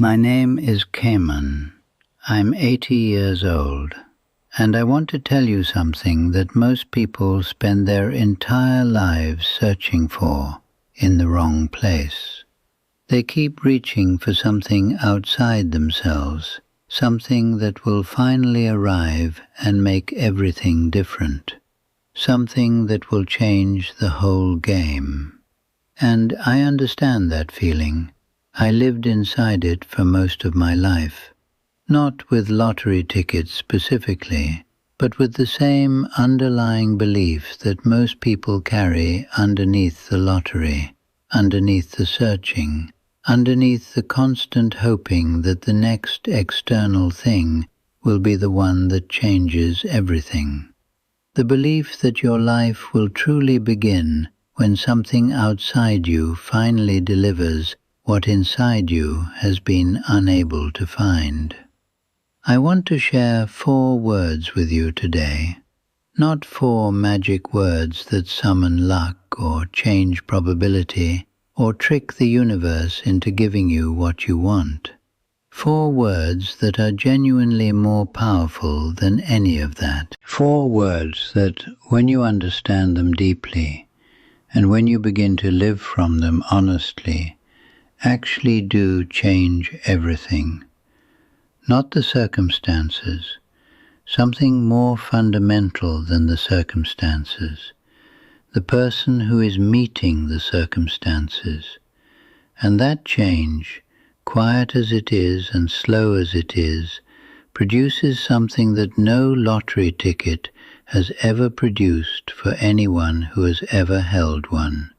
My name is Cayman. I'm 80 years old, and I want to tell you something that most people spend their entire lives searching for in the wrong place. They keep reaching for something outside themselves, something that will finally arrive and make everything different, something that will change the whole game. And I understand that feeling. I lived inside it for most of my life, not with lottery tickets specifically, but with the same underlying belief that most people carry underneath the lottery, underneath the searching, underneath the constant hoping that the next external thing will be the one that changes everything. The belief that your life will truly begin when something outside you finally delivers what inside you has been unable to find. I want to share 4 words with you today, not 4 magic words that summon luck or change probability or trick the universe into giving you what you want. 4 words that are genuinely more powerful than any of that. 4 words that, when you understand them deeply, and when you begin to live from them honestly, actually do change everything. Not the circumstances, something more fundamental than the circumstances, the person who is meeting the circumstances. And that change, quiet as it is and slow as it is, produces something that no lottery ticket has ever produced for anyone who has ever held one.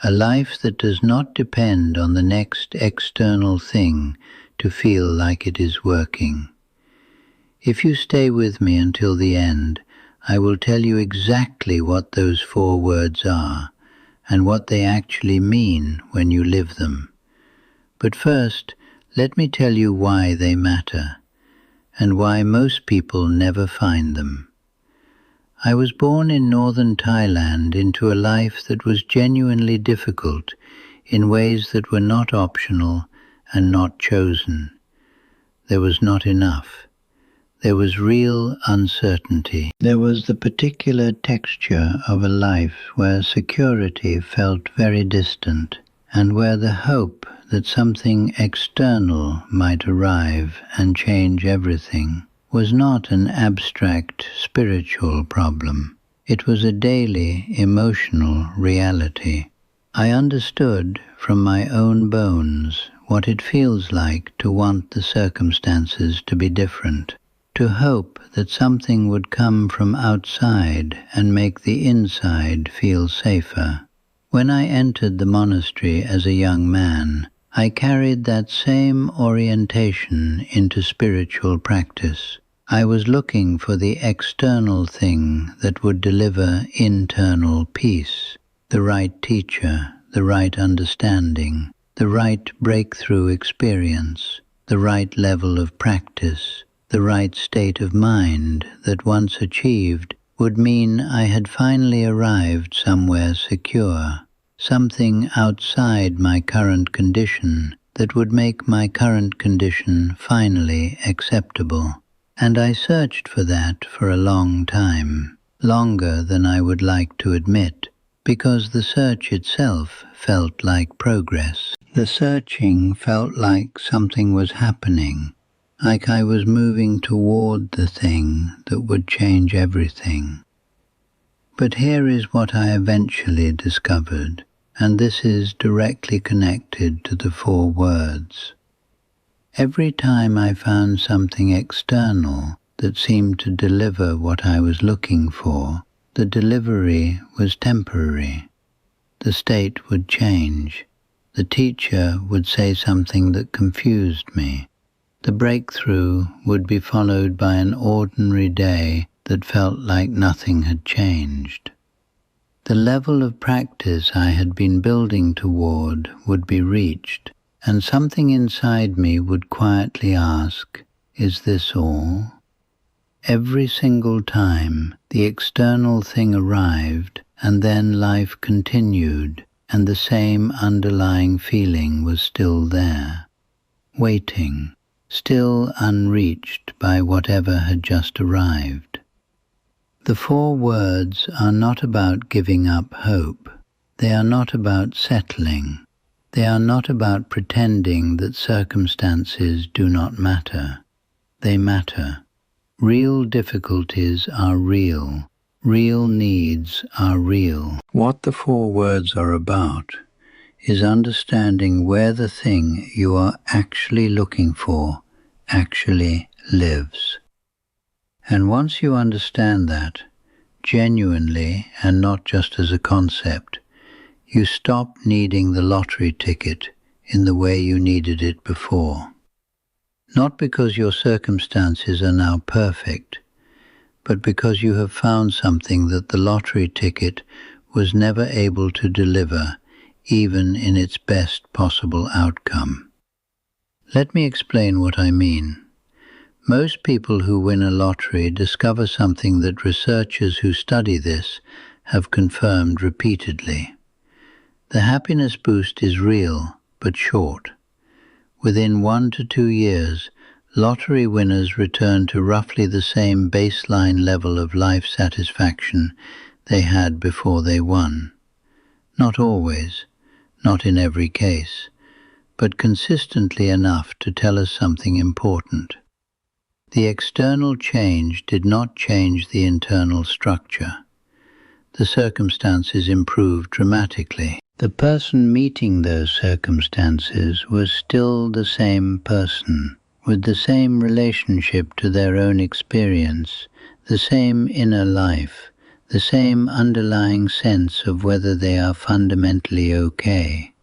A life that does not depend on the next external thing to feel like it is working. If you stay with me until the end, I will tell you exactly what those 4 words are, and what they actually mean when you live them. But first, let me tell you why they matter, and why most people never find them. I was born in northern Thailand into a life that was genuinely difficult in ways that were not optional and not chosen. There was not enough. There was real uncertainty. There was the particular texture of a life where security felt very distant, and where the hope that something external might arrive and change everything was not an abstract spiritual problem. It was a daily emotional reality. I understood from my own bones what it feels like to want the circumstances to be different, to hope that something would come from outside and make the inside feel safer. When I entered the monastery as a young man, I carried that same orientation into spiritual practice. I was looking for the external thing that would deliver internal peace, the right teacher, the right understanding, the right breakthrough experience, the right level of practice, the right state of mind that once achieved would mean I had finally arrived somewhere secure, something outside my current condition that would make my current condition finally acceptable. And I searched for that for a long time, longer than I would like to admit, because the search itself felt like progress. The searching felt like something was happening, like I was moving toward the thing that would change everything. But here is what I eventually discovered, and this is directly connected to the 4 words. Every time I found something external that seemed to deliver what I was looking for, the delivery was temporary. The state would change. The teacher would say something that confused me. The breakthrough would be followed by an ordinary day that felt like nothing had changed. The level of practice I had been building toward would be reached, and something inside me would quietly ask, "Is this all?" Every single time, the external thing arrived, and then life continued, and the same underlying feeling was still there. waiting, still unreached by whatever had just arrived. The 4 words are not about giving up hope. They are not about settling. They are not about pretending that circumstances do not matter. They matter. Real difficulties are real. Real needs are real. What the 4 words are about is understanding where the thing you are actually looking for actually lives. And once you understand that, genuinely and not just as a concept, you stop needing the lottery ticket in the way you needed it before. Not because your circumstances are now perfect, but because you have found something that the lottery ticket was never able to deliver, even in its best possible outcome. Let me explain what I mean. Most people who win a lottery discover something that researchers who study this have confirmed repeatedly. The happiness boost is real, but short. Within 1 to 2 years, lottery winners return to roughly the same baseline level of life satisfaction they had before they won. Not always, not in every case, but consistently enough to tell us something important. The external change did not change the internal structure. The circumstances improved dramatically. The person meeting those circumstances was still the same person, with the same relationship to their own experience, the same inner life, the same underlying sense of whether they are fundamentally okay.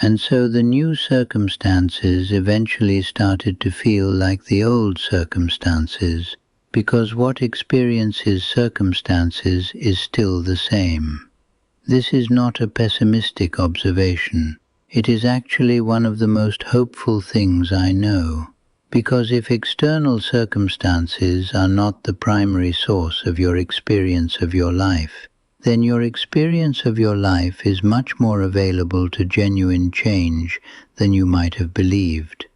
And so the new circumstances eventually started to feel like the old circumstances, because what experiences circumstances is still the same. This is not a pessimistic observation. It is actually one of the most hopeful things I know, because if external circumstances are not the primary source of your experience of your life, then your experience of your life is much more available to genuine change than you might have believed.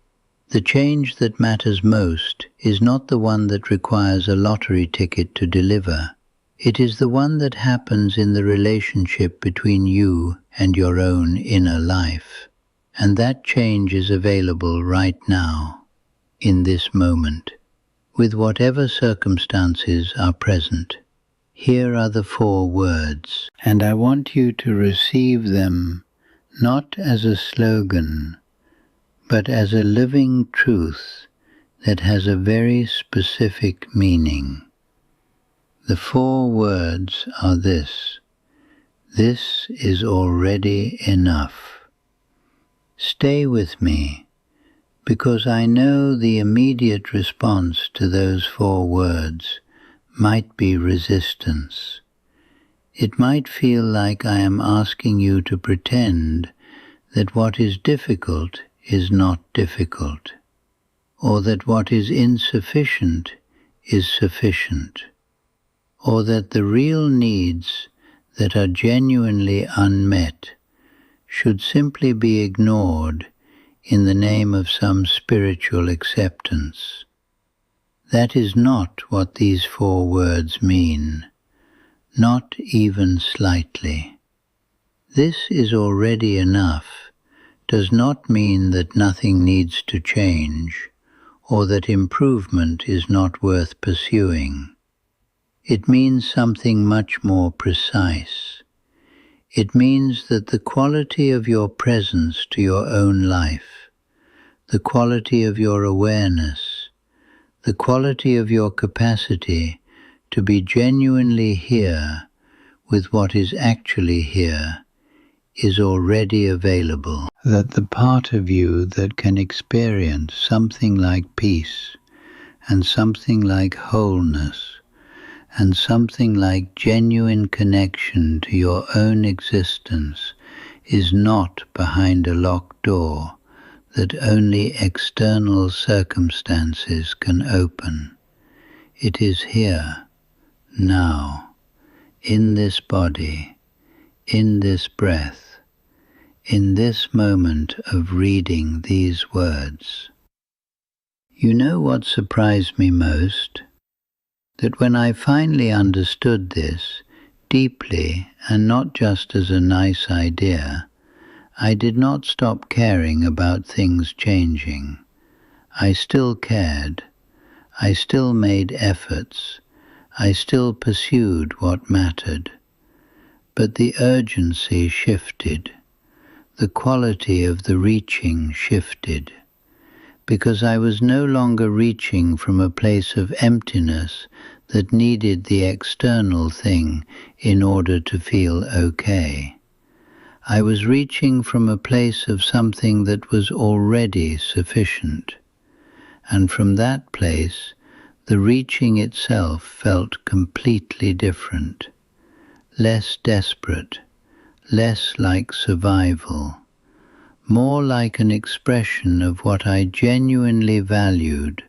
The change that matters most is not the one that requires a lottery ticket to deliver. It is the one that happens in the relationship between you and your own inner life. And that change is available right now, in this moment, with whatever circumstances are present. Here are the 4 words, and I want you to receive them not as a slogan, but as a living truth that has a very specific meaning. The 4 words are this: this is already enough. Stay with me, because I know the immediate response to those 4 words might be resistance. It might feel like I am asking you to pretend that what is difficult is not difficult, or that what is insufficient is sufficient, or that the real needs that are genuinely unmet should simply be ignored in the name of some spiritual acceptance. That is not what these 4 words mean, not even slightly. This is already enough does not mean that nothing needs to change, or that improvement is not worth pursuing. It means something much more precise. It means that the quality of your presence to your own life, the quality of your awareness, the quality of your capacity to be genuinely here with what is actually here, is already available. That the part of you that can experience something like peace, and something like wholeness, and something like genuine connection to your own existence is not behind a locked door that only external circumstances can open. It is here, now, in this body, in this breath, in this moment of reading these words. You know what surprised me most? That when I finally understood this deeply and not just as a nice idea, I did not stop caring about things changing. I still cared. I still made efforts. I still pursued what mattered. But the urgency shifted. The quality of the reaching shifted. Because I was no longer reaching from a place of emptiness that needed the external thing in order to feel okay. I was reaching from a place of something that was already sufficient. And from that place, the reaching itself felt completely different, less desperate, less like survival, more like an expression of what I genuinely valued,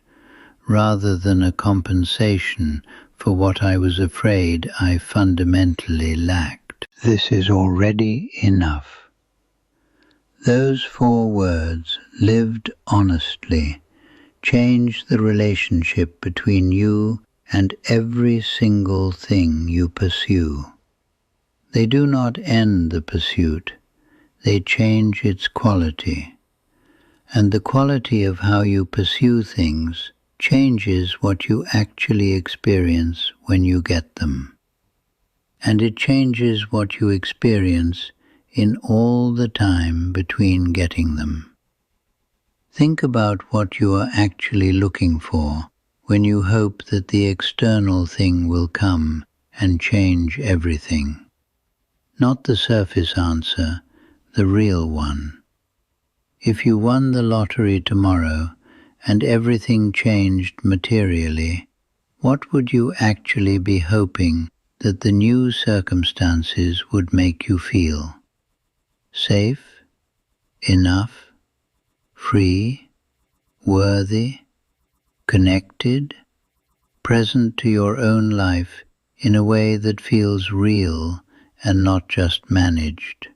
rather than a compensation for what I was afraid I fundamentally lacked. This is already enough. Those 4 words, lived honestly, change the relationship between you and every single thing you pursue. They do not end the pursuit. They change its quality, and the quality of how you pursue things changes what you actually experience when you get them. And it changes what you experience in all the time between getting them. Think about what you are actually looking for when you hope that the external thing will come and change everything. Not the surface answer, the real one. If you won the lottery tomorrow and everything changed materially, what would you actually be hoping that the new circumstances would make you feel? Safe? Enough? Free? Worthy? Connected? Present to your own life in a way that feels real and not just managed.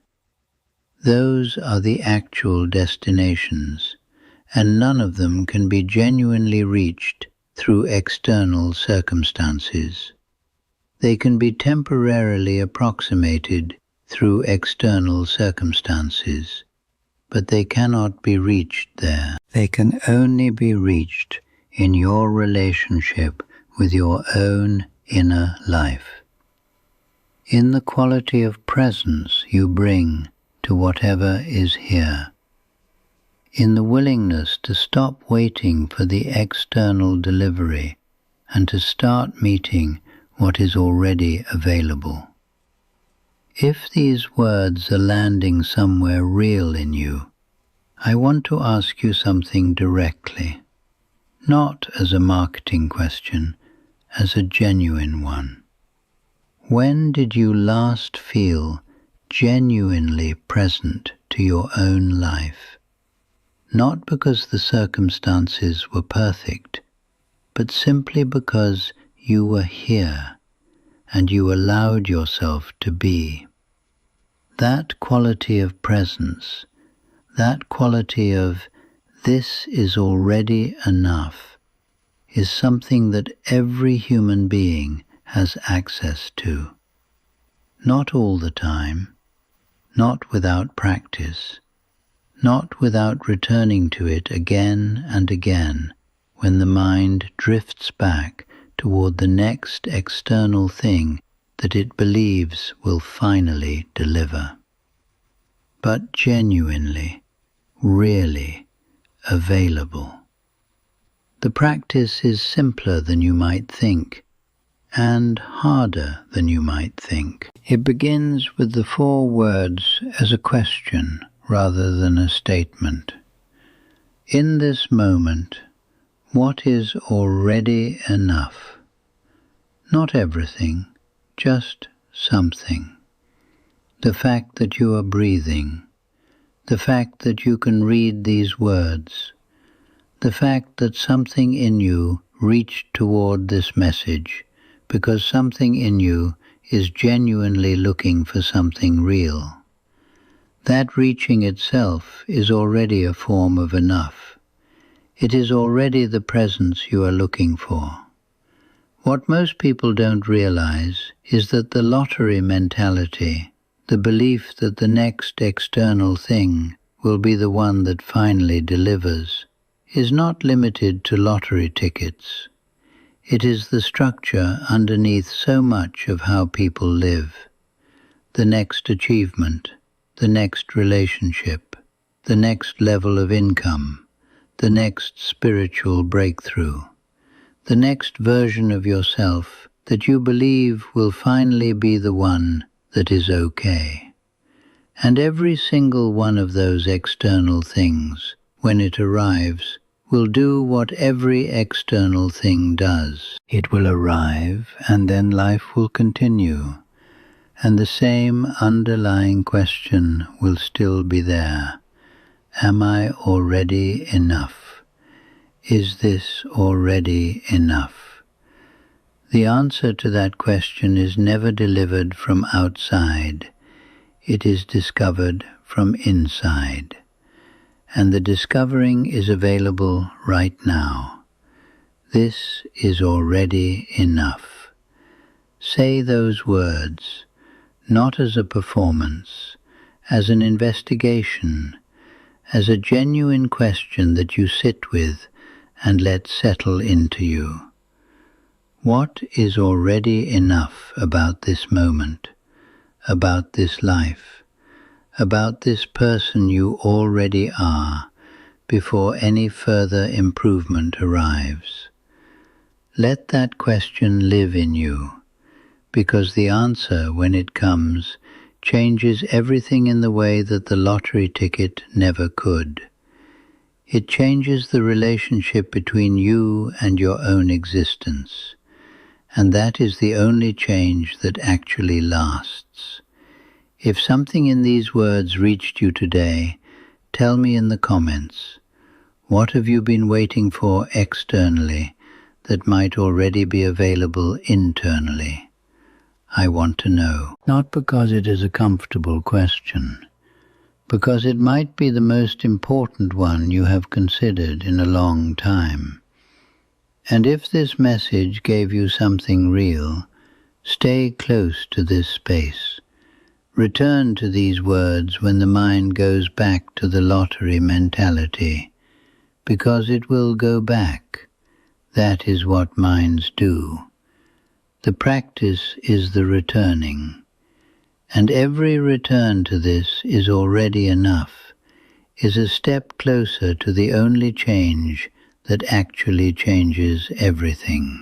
Those are the actual destinations, and none of them can be genuinely reached through external circumstances. They can be temporarily approximated through external circumstances, but they cannot be reached there. They can only be reached in your relationship with your own inner life. In the quality of presence you bring to whatever is here. In the willingness to stop waiting for the external delivery and to start meeting what is already available. If these words are landing somewhere real in you, I want to ask you something directly, not as a marketing question, as a genuine one. When did you last feel genuinely present to your own life? Not because the circumstances were perfect, but simply because you were here and you allowed yourself to be. That quality of presence, that quality of this is already enough, is something that every human being has access to. Not all the time, not without practice, not without returning to it again and again when the mind drifts back toward the next external thing that it believes will finally deliver. But genuinely, really available. The practice is simpler than you might think, and harder than you might think. It begins with the 4 words as a question rather than a statement. In this moment, what is already enough? Not everything, just something. The fact that you are breathing, the fact that you can read these words, the fact that something in you reached toward this message because something in you is genuinely looking for something real. That reaching itself is already a form of enough. It is already the presence you are looking for. What most people don't realize is that the lottery mentality, the belief that the next external thing will be the one that finally delivers, is not limited to lottery tickets. It is the structure underneath so much of how people live. The next achievement, the next relationship, the next level of income, the next spiritual breakthrough, the next version of yourself that you believe will finally be the one that is okay. And every single one of those external things, when it arrives, will do what every external thing does. It will arrive, and then life will continue, and the same underlying question will still be there. Am I already enough? Is this already enough? The answer to that question is never delivered from outside. It is discovered from inside. And the discovering is available right now. This is already enough. Say those words, not as a performance, as an investigation, as a genuine question that you sit with and let settle into you. What is already enough about this moment, about this life, about this person you already are, before any further improvement arrives? Let that question live in you, because the answer, when it comes, changes everything in the way that the lottery ticket never could. It changes the relationship between you and your own existence, and that is the only change that actually lasts. If something in these words reached you today, tell me in the comments. What have you been waiting for externally that might already be available internally? I want to know. Not because it is a comfortable question, because it might be the most important one you have considered in a long time. And if this message gave you something real, stay close to this space. Return to these words when the mind goes back to the lottery mentality, because it will go back. That is what minds do. The practice is the returning, and every return to this is already enough, is a step closer to the only change that actually changes everything.